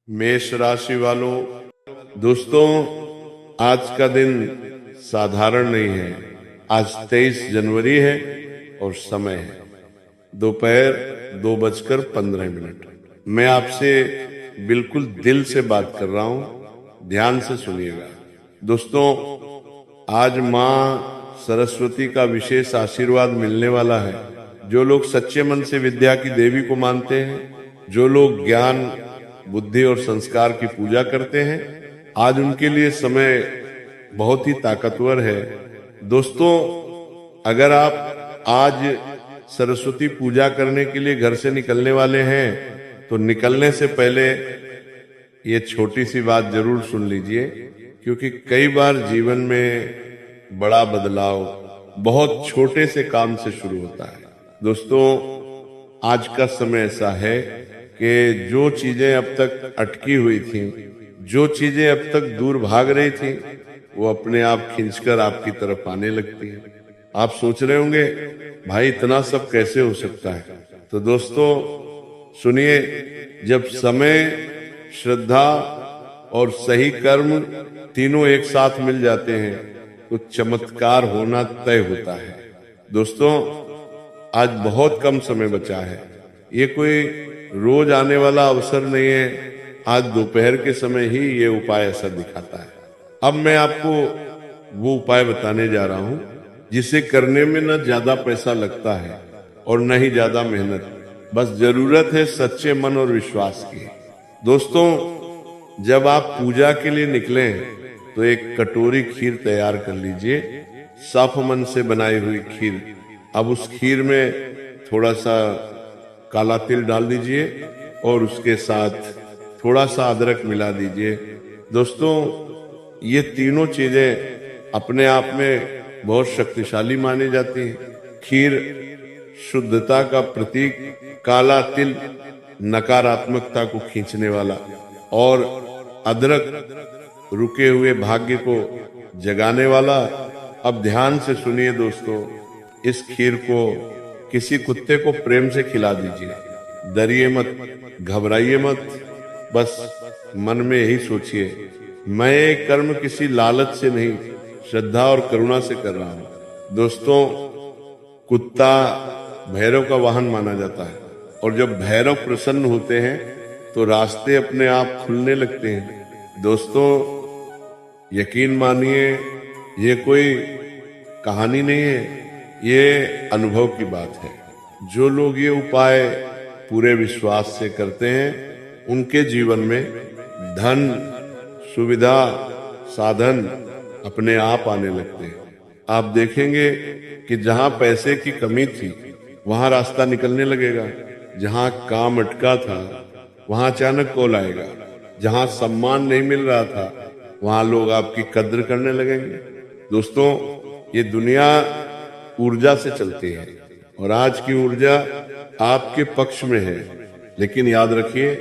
मेष राशि वालों, दोस्तों, आज का दिन साधारण नहीं है। आज 23 जनवरी है और समय है दोपहर 2:15। मैं आपसे बिल्कुल दिल से बात कर रहा हूं, ध्यान से सुनिएगा। दोस्तों, आज माँ सरस्वती का विशेष आशीर्वाद मिलने वाला है। जो लोग सच्चे मन से विद्या की देवी को मानते हैं, जो लोग ज्ञान, बुद्धि और संस्कार की पूजा करते हैं, आज उनके लिए समय बहुत ही ताकतवर है। दोस्तों, अगर आप आज सरस्वती पूजा करने के लिए घर से निकलने वाले हैं, तो निकलने से पहले ये छोटी सी बात जरूर सुन लीजिए, क्योंकि कई बार जीवन में बड़ा बदलाव बहुत छोटे से काम से शुरू होता है। दोस्तों, आज का समय ऐसा है कि जो चीजें अब तक अटकी हुई थी, जो चीजें अब तक दूर भाग रही थी, वो अपने आप खींचकर आपकी तरफ आने लगती हैं। आप सोच रहे होंगे, भाई इतना सब कैसे हो सकता है? तो दोस्तों सुनिए, जब समय, श्रद्धा और सही कर्म तीनों एक साथ मिल जाते हैं, तो चमत्कार होना तय होता है। दोस्तों, आज बहुत कम समय बचा है। ये कोई रोज आने वाला अवसर नहीं है। आज दोपहर के समय ही ये उपाय ऐसा दिखाता है। अब मैं आपको वो उपाय बताने जा रहा हूं, जिसे करने में न ज्यादा पैसा लगता है और न ही ज्यादा मेहनत। बस जरूरत है सच्चे मन और विश्वास की। दोस्तों, जब आप पूजा के लिए निकलें, तो एक कटोरी खीर तैयार कर लीजिए, साफ मन से बनाई हुई खीर। अब उस खीर में थोड़ा सा काला तिल डाल दीजिए और उसके साथ थोड़ा सा अदरक मिला दीजिए। दोस्तों, ये तीनों चीजें अपने आप में बहुत शक्तिशाली मानी जाती हैं। खीर शुद्धता का प्रतीक, काला तिल नकारात्मकता को खींचने वाला, और अदरक रुके हुए भाग्य को जगाने वाला। अब ध्यान से सुनिए दोस्तों, इस खीर को किसी कुत्ते को प्रेम से खिला दीजिए। डरिए मत, घबराइए मत, बस मन में यही सोचिए, मैं ये कर्म किसी लालच से नहीं, श्रद्धा और करुणा से कर रहा हूं। दोस्तों, कुत्ता भैरव का वाहन माना जाता है, और जब भैरव प्रसन्न होते हैं तो रास्ते अपने आप खुलने लगते हैं। दोस्तों, यकीन मानिए, ये कोई कहानी नहीं है, ये अनुभव की बात है। जो लोग ये उपाय पूरे विश्वास से करते हैं, उनके जीवन में धन, सुविधा, साधन अपने आप आने लगते हैं। आप देखेंगे कि जहां पैसे की कमी थी, वहां रास्ता निकलने लगेगा। जहां काम अटका था, वहां अचानक कॉल आएगा। जहां सम्मान नहीं मिल रहा था, वहां लोग आपकी कद्र करने लगेंगे। दोस्तों, ये दुनिया ऊर्जा से चलती है, और आज की ऊर्जा आपके पक्ष में है। लेकिन याद रखिए,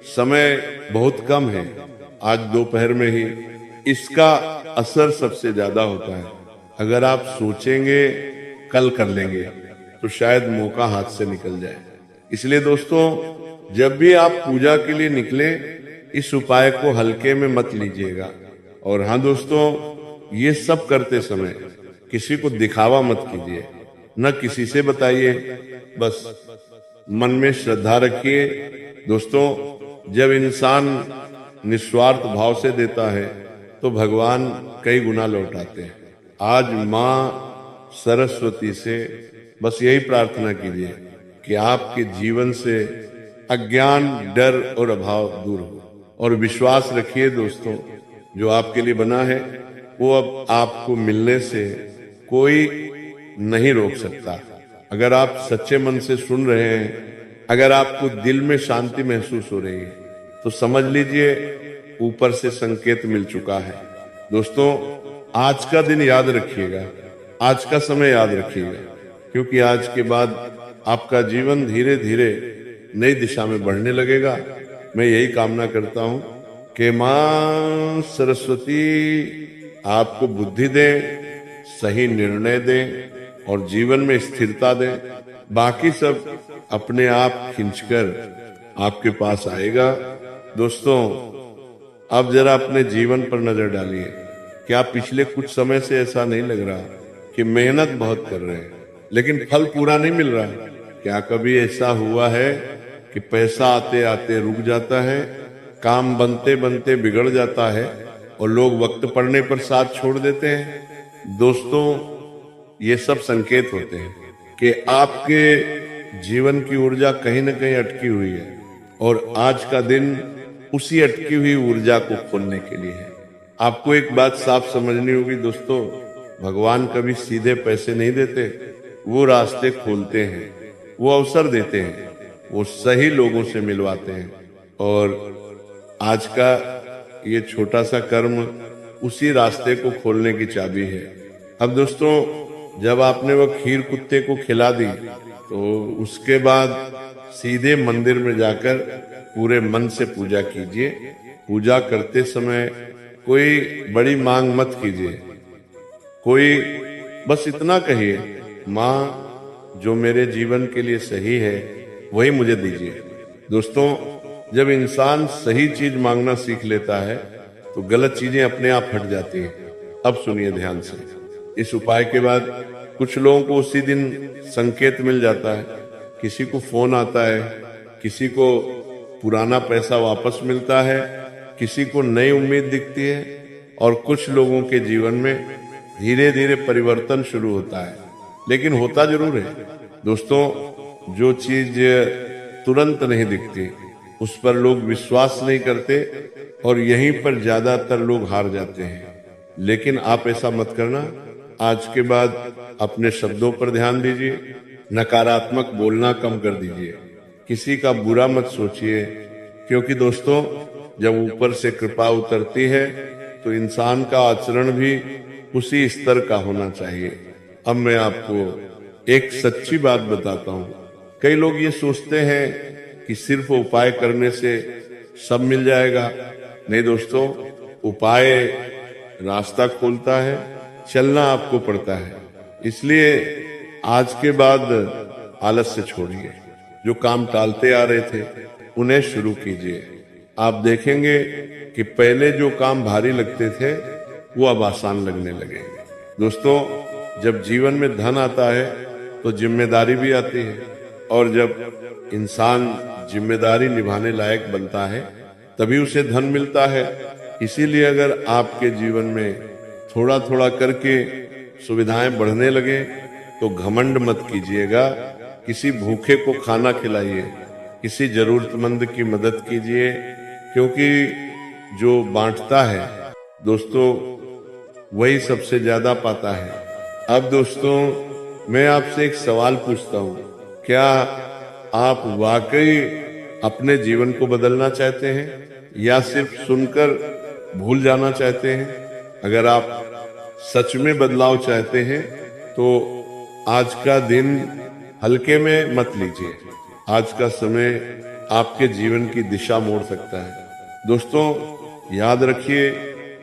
समय बहुत कम है। आज दोपहर में ही इसका असर सबसे ज्यादा होता है। अगर आप सोचेंगे कल कर लेंगे, तो शायद मौका हाथ से निकल जाए। इसलिए दोस्तों, जब भी आप पूजा के लिए निकले, इस उपाय को हल्के में मत लीजिएगा। और हाँ दोस्तों, ये सब करते समय किसी को दिखावा मत कीजिए, न किसी से बताइए, बस मन में श्रद्धा रखिए। दोस्तों, जब इंसान निस्वार्थ भाव से देता है, तो भगवान कई गुना लौटाते हैं। आज माँ सरस्वती से बस यही प्रार्थना कीजिए कि आपके जीवन से अज्ञान, डर और अभाव दूर हो। और विश्वास रखिए दोस्तों, जो आपके लिए बना है, वो अब आपको मिलने से कोई नहीं रोक सकता। अगर आप सच्चे मन से सुन रहे हैं, अगर आपको दिल में शांति महसूस हो रही है, तो समझ लीजिए ऊपर से संकेत मिल चुका है। दोस्तों, आज का दिन याद रखिएगा, आज का समय याद रखिएगा, क्योंकि आज के बाद आपका जीवन धीरे धीरे नई दिशा में बढ़ने लगेगा। मैं यही कामना करता हूं कि मां सरस्वती आपको बुद्धि दे, सही निर्णय दे और जीवन में स्थिरता दे। बाकी सब अपने आप खिंचकर आपके पास आएगा। दोस्तों, अब जरा अपने जीवन पर नजर डालिए। क्या पिछले कुछ समय से ऐसा नहीं लग रहा कि मेहनत बहुत कर रहे हैं लेकिन फल पूरा नहीं मिल रहा? क्या कभी ऐसा हुआ है कि पैसा आते आते रुक जाता है, काम बनते बनते बिगड़ जाता है और लोग वक्त पड़ने पर साथ छोड़ देते हैं? दोस्तों, ये सब संकेत होते हैं कि आपके जीवन की ऊर्जा कहीं न कहीं अटकी हुई है और आज का दिन उसी अटकी हुई ऊर्जा को खोलने के लिए है। आपको एक बात साफ समझनी होगी दोस्तों, भगवान कभी सीधे पैसे नहीं देते, वो रास्ते खोलते हैं, वो अवसर देते हैं, वो सही लोगों से मिलवाते हैं और आज का ये छोटा सा कर्म उसी रास्ते को खोलने की चाबी है। अब दोस्तों, जब आपने वो खीर कुत्ते को खिला दी तो उसके बाद सीधे मंदिर में जाकर पूरे मन से पूजा कीजिए। पूजा करते समय कोई बड़ी मांग मत कीजिए, कोई बस इतना कहिए, माँ जो मेरे जीवन के लिए सही है वही मुझे दीजिए। दोस्तों, जब इंसान सही चीज मांगना सीख लेता है तो गलत चीजें अपने आप हट जाती हैं। अब सुनिए ध्यान से। इस उपाय के बाद कुछ लोगों को उसी दिन संकेत मिल जाता है, किसी को फोन आता है, किसी को पुराना पैसा वापस मिलता है, किसी को नई उम्मीद दिखती है और कुछ लोगों के जीवन में धीरे धीरे परिवर्तन शुरू होता है। लेकिन होता जरूर है दोस्तों, जो चीज तुरंत नहीं दिखती उस पर लोग विश्वास नहीं करते और यहीं पर ज्यादातर लोग हार जाते हैं। लेकिन आप ऐसा मत करना। आज के बाद अपने शब्दों पर ध्यान दीजिए, नकारात्मक बोलना कम कर दीजिए, किसी का बुरा मत सोचिए, क्योंकि दोस्तों जब ऊपर से कृपा उतरती है तो इंसान का आचरण भी उसी स्तर का होना चाहिए। अब मैं आपको एक सच्ची बात बताता हूँ। कई लोग ये सोचते हैं कि सिर्फ उपाय करने से सब मिल जाएगा। नहीं दोस्तों, उपाय रास्ता खोलता है, चलना आपको पड़ता है। इसलिए आज के बाद आलस्य छोड़िए, जो काम टालते आ रहे थे उन्हें शुरू कीजिए। आप देखेंगे कि पहले जो काम भारी लगते थे वो अब आसान लगने लगेंगे। दोस्तों, जब जीवन में धन आता है तो जिम्मेदारी भी आती है और जब इंसान जिम्मेदारी निभाने लायक बनता है तभी उसे धन मिलता है। इसीलिए अगर आपके जीवन में थोड़ा थोड़ा करके सुविधाएं बढ़ने लगे तो घमंड मत कीजिएगा। किसी भूखे को खाना खिलाइए, किसी जरूरतमंद की मदद कीजिए, क्योंकि जो बांटता है दोस्तों वही सबसे ज्यादा पाता है। अब दोस्तों, मैं आपसे एक सवाल पूछता हूँ, क्या आप वाकई अपने जीवन को बदलना चाहते हैं या सिर्फ सुनकर भूल जाना चाहते हैं? अगर आप सच में बदलाव चाहते हैं तो आज का दिन हल्के में मत लीजिए। आज का समय आपके जीवन की दिशा मोड़ सकता है। दोस्तों, याद रखिए,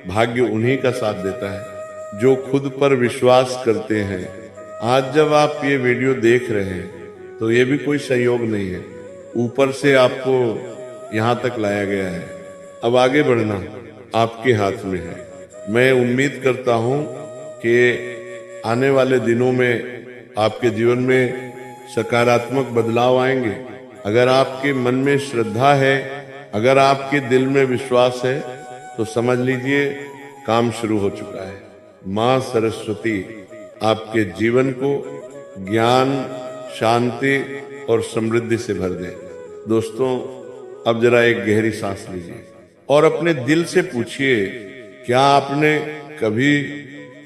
भाग्य उन्हीं का साथ देता है जो खुद पर विश्वास करते हैं। आज जब आप ये वीडियो देख रहे हैं तो ये भी कोई संयोग नहीं है, ऊपर से आपको यहाँ तक लाया गया है। अब आगे बढ़ना आपके हाथ में है। मैं उम्मीद करता हूँ कि आने वाले दिनों में आपके जीवन में सकारात्मक बदलाव आएंगे। अगर आपके मन में श्रद्धा है, अगर आपके दिल में विश्वास है तो समझ लीजिए काम शुरू हो चुका है। माँ सरस्वती आपके जीवन को ज्ञान, शांति और समृद्धि से भर दे। दोस्तों, अब जरा एक गहरी सांस लीजिए और अपने दिल से पूछिए, क्या आपने कभी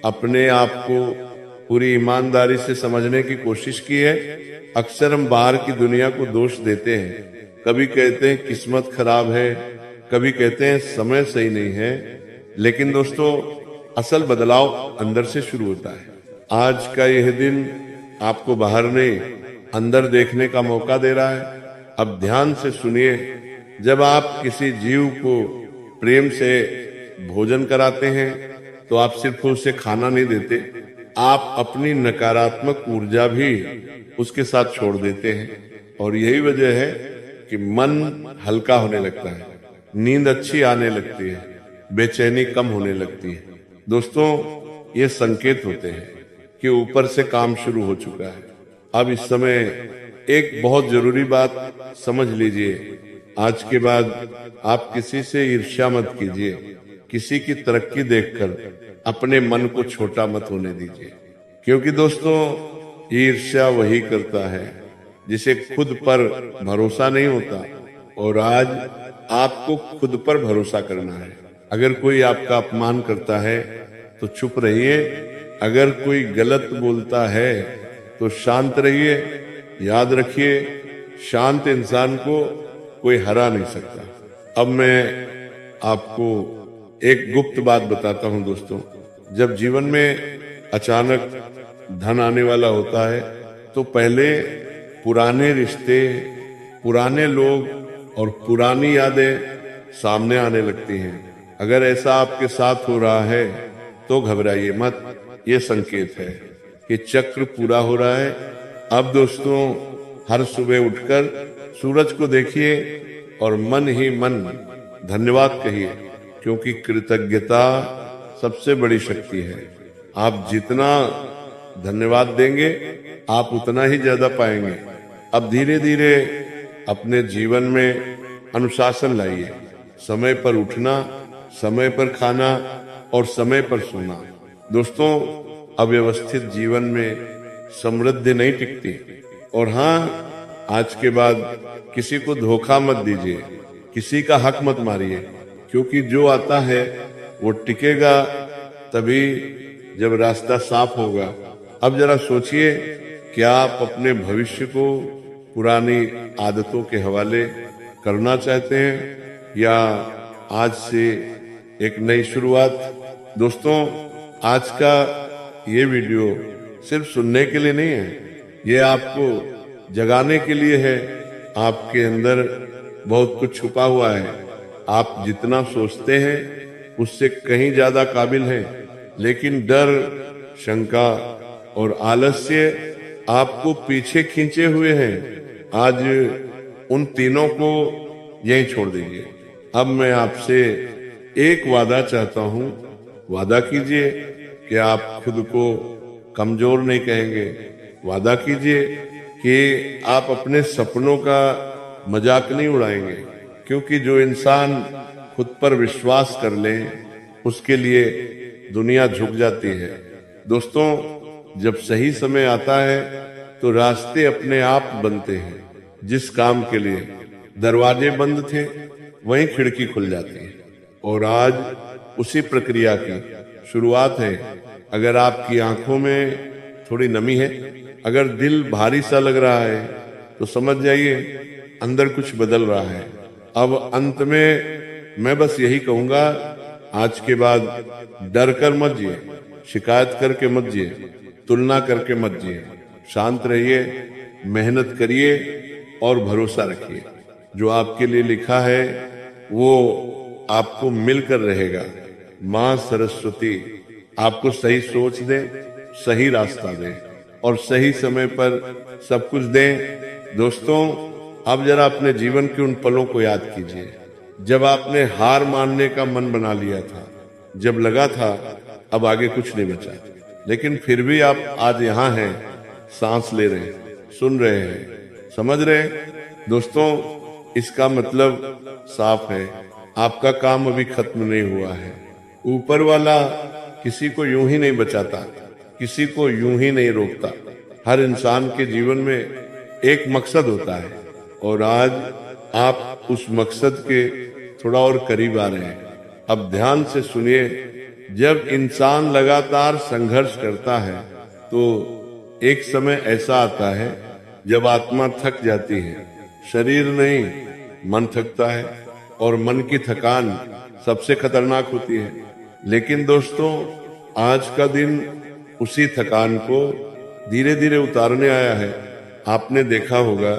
अपने आप को पूरी ईमानदारी से समझने की कोशिश की है? अक्सर हम बाहर की दुनिया को दोष देते हैं। कभी कहते हैं किस्मत खराब है, कभी कहते हैं समय सही नहीं है। लेकिन दोस्तों, असल बदलाव अंदर से शुरू होता है। आज का यह दिन आपको बाहर नहीं, अंदर देखने का मौका दे रहा है। अब ध्यान से सुनिए, जब आप किसी जीव को प्रेम से भोजन कराते हैं तो आप सिर्फ उसे खाना नहीं देते, आप अपनी नकारात्मक ऊर्जा भी उसके साथ छोड़ देते हैं। और यही वजह है कि मन हल्का होने लगता है, नींद अच्छी आने लगती है, बेचैनी कम होने लगती है। दोस्तों, ये संकेत होते हैं कि ऊपर से काम शुरू हो चुका है। अब इस समय एक बहुत जरूरी बात समझ लीजिए, आज के बाद आप किसी से ईर्ष्या मत कीजिए, किसी की तरक्की देखकर अपने मन को छोटा मत होने दीजिए, क्योंकि दोस्तों ईर्ष्या वही करता है जिसे खुद पर भरोसा नहीं होता। और आज आपको खुद पर भरोसा करना है। अगर कोई आपका अपमान करता है तो चुप रहिए, अगर कोई गलत बोलता है तो शांत रहिए। याद रखिए, शांत इंसान को कोई हरा नहीं सकता। अब मैं आपको एक गुप्त बात बताता हूं दोस्तों। जब जीवन में अचानक धन आने वाला होता है तो पहले पुराने रिश्ते, पुराने लोग और पुरानी यादें सामने आने लगती हैं। अगर ऐसा आपके साथ हो रहा है तो घबराइए मत, ये संकेत है कि चक्र पूरा हो रहा है। अब दोस्तों, हर सुबह उठकर सूरज को देखिए और मन ही मन धन्यवाद कहिए, क्योंकि कृतज्ञता सबसे बड़ी शक्ति है। आप जितना धन्यवाद देंगे आप उतना ही ज्यादा पाएंगे। अब धीरे धीरे अपने जीवन में अनुशासन लाइए। समय पर उठना, समय पर खाना और समय पर सोना। दोस्तों, अव्यवस्थित जीवन में समृद्धि नहीं टिकती। और हाँ, आज के बाद किसी को धोखा मत दीजिए, किसी का हक मत मारिए, क्योंकि जो आता है वो टिकेगा तभी जब रास्ता साफ होगा। अब जरा सोचिए, क्या आप अपने भविष्य को पुरानी आदतों के हवाले करना चाहते हैं या आज से एक नई शुरुआत? दोस्तों, आज का ये वीडियो सिर्फ सुनने के लिए नहीं है, ये आपको जगाने के लिए है। आपके अंदर बहुत कुछ छुपा हुआ है। आप जितना सोचते हैं उससे कहीं ज्यादा काबिल हैं, लेकिन डर, शंका और आलस्य आपको पीछे खींचे हुए हैं। आज उन तीनों को यहीं छोड़ दीजिए। अब मैं आपसे एक वादा चाहता हूं, वादा कीजिए कि आप खुद को कमजोर नहीं कहेंगे। वादा कीजिए कि आप अपने सपनों का मजाक नहीं उड़ाएंगे, क्योंकि जो इंसान खुद पर विश्वास कर ले उसके लिए दुनिया झुक जाती है। दोस्तों, जब सही समय आता है तो रास्ते अपने आप बनते हैं। जिस काम के लिए दरवाजे बंद थे वहीं खिड़की खुल जाती है, और आज उसी प्रक्रिया की शुरुआत है। अगर आपकी आंखों में थोड़ी नमी है, अगर दिल भारी सा लग रहा है, तो समझ जाइए अंदर कुछ बदल रहा है। अब अंत में मैं बस यही कहूंगा, आज के बाद डर कर मत जिए, शिकायत करके मत जिए, तुलना करके मत जिए। शांत रहिए, मेहनत करिए और भरोसा रखिए। जो आपके लिए लिखा है वो आपको मिलकर रहेगा। माँ सरस्वती आपको सही सोच दे, सही रास्ता दे और सही समय पर सब कुछ दे। दोस्तों, अब जरा अपने जीवन के उन पलों को याद कीजिए जब आपने हार मानने का मन बना लिया था, जब लगा था अब आगे कुछ नहीं बचा, लेकिन फिर भी आप आज यहाँ हैं, सांस ले रहे हैं, सुन रहे हैं, समझ रहे हैं। दोस्तों, इसका मतलब साफ है, आपका काम अभी खत्म नहीं हुआ है। ऊपर वाला किसी को यूं ही नहीं बचाता, किसी को यूं ही नहीं रोकता। हर इंसान के जीवन में एक मकसद होता है, और आज आप उस मकसद के थोड़ा और करीब आ रहे हैं। अब ध्यान से सुनिए, जब इंसान लगातार संघर्ष करता है तो एक समय ऐसा आता है जब आत्मा थक जाती है। शरीर नहीं, मन थकता है, और मन की थकान सबसे खतरनाक होती है। लेकिन दोस्तों, आज का दिन उसी थकान को धीरे धीरे उतारने आया है। आपने देखा होगा,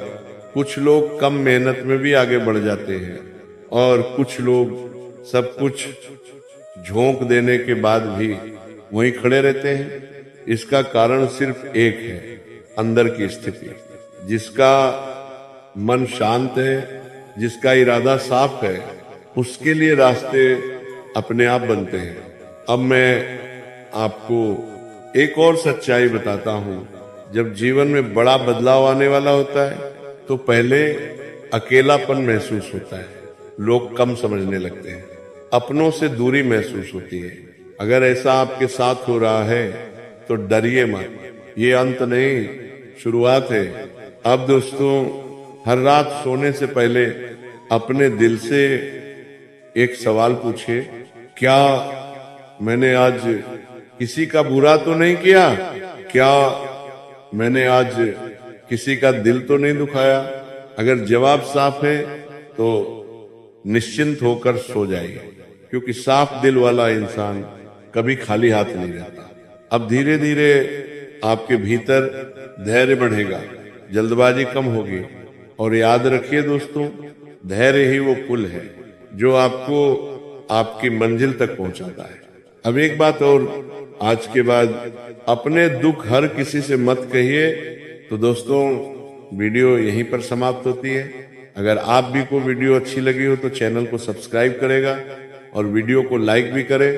कुछ लोग कम मेहनत में भी आगे बढ़ जाते हैं, और कुछ लोग सब कुछ झोंक देने के बाद भी वहीं खड़े रहते हैं। इसका कारण सिर्फ एक है, अंदर की स्थिति। जिसका मन शांत है, जिसका इरादा साफ है, उसके लिए रास्ते अपने आप बनते हैं। अब मैं आपको एक और सच्चाई बताता हूं। जब जीवन में बड़ा बदलाव आने वाला होता है तो पहले अकेलापन महसूस होता है, लोग कम समझने लगते हैं, अपनों से दूरी महसूस होती है। अगर ऐसा आपके साथ हो रहा है तो डरिए मत, ये अंत नहीं, शुरुआत है। अब दोस्तों, हर रात सोने से पहले अपने दिल से एक सवाल पूछिए, क्या मैंने आज किसी का बुरा तो नहीं किया? क्या मैंने आज किसी का दिल तो नहीं दुखाया? अगर जवाब साफ है तो निश्चिंत होकर सो जाइए, क्योंकि साफ दिल वाला इंसान कभी खाली हाथ नहीं रहता। अब धीरे धीरे आपके भीतर धैर्य बढ़ेगा, जल्दबाजी कम होगी, और याद रखिए दोस्तों, धैर्य ही वो पुल है जो आपको आपकी मंजिल तक पहुंचाता है। अब एक बात और, आज के बाद अपने दुख हर किसी से मत कहिए। तो दोस्तों, वीडियो यहीं पर समाप्त होती है। अगर आप भी को वीडियो अच्छी लगी हो तो चैनल को सब्सक्राइब करेगा और वीडियो को लाइक भी करें।